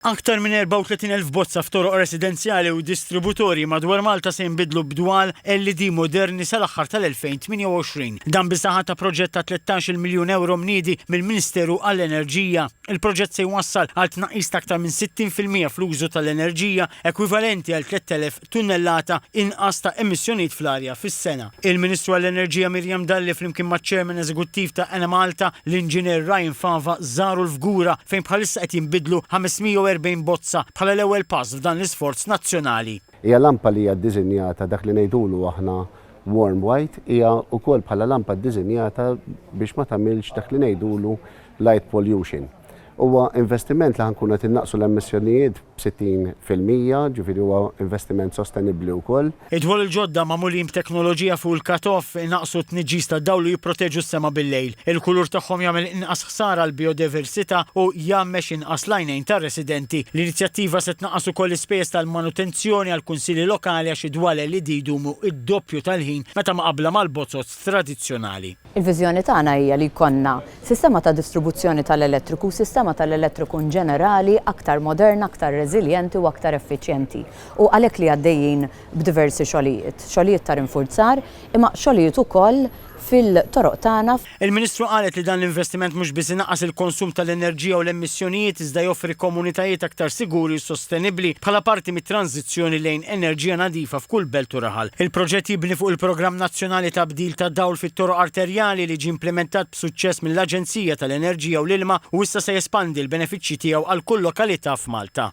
Aktar minn 34,000 bozza f'toroq residenzjali u distributori madwar Malta se jinbidlu b'dwal LED moderni sal-aħħar tal-2028. Dan bisaħħa ta' proġett ta' 13 miljun euro mniedi mill-Ministeru għall-Enerġija. Il-proġett se jwassal għal tnaqqis ta' aktar minn 60% fl-użu tal-enerġija, ekwivalenti għal 3,000 tunnellata inqas ta' emissjonijiet fl-arja fis-sena. Il-Ministru għall-Enerġija Mirjam Dalli flimkien maċ-Chairman Eżekuttiv ta' Ena Malta, l-Inġinier Ryan Fava, żaru l-Fgura fejn bħalissa qed jinbidlu 540 bozza bħala l-ewwel pass f'dan l-isforz nazzjonali. Hija lampa li hija ddiżinjata dak li ngħidulu aħna warm white hija wkoll bħala lampa ddiżinjata biex ma tagħmilx dak li ngħidulu light pollution. Huwa investiment li ħankun qed innaqsu l-emissjonijiet b'60%, ġifieri huwa investiment sostenibbli wkoll. Id-dwol il-ġodda magħmulin b'teknoloġija fuq il-cut-off inaqsu t-tniġġis tad-dawl u jipproteġu s-sema bil-lejl. Il-kulur tagħhom jagħmel inqas ħsara l-biodiversità u jagħmel inqas l-għajnejn tar-residenti. L-inizjattiva se tnaqqas ukoll l-ispejjeż tal-manutenzjoni għall-kunsilli lokali għax id-dwal li jdumu id-doppju tal-ħin meta ma qabla mal-bozzozz tradizzjonali. Il-viżjoni tagħna hija li jkollna sistema ta' distribuzzjoni tal-elettriku, sistema tal-elettriku ġenerali aktar moderna, aktar reżiljenti u aktar effiċjenti. U għalhekk li għaddejjin b'diversi xogħlijiet ta' rinforzar, imma xogħlijiet ukoll fil-toroq tagħna. Il-Ministru qalet li dan l-investiment mhux biss inaqqas il-konsum tal-enerġija u l-emissjonijiet iżda joffri komunitajiet aktar siguri u sostenibbli bħala parti mit-tranzizzjoni lejn enerġija nadifa f'kull belt u raħal. Il-proġett jibni fuq il-Programm Nazzjonali ta' Bdil tad-Dawl fit-toroq arterjali li ġie implementat b'suċċess mill-Aġenzija tal-Enerġija u l-Ilma u issa se jespandi l-benefiċċji tiegħu għal kull lokalità f'Malta.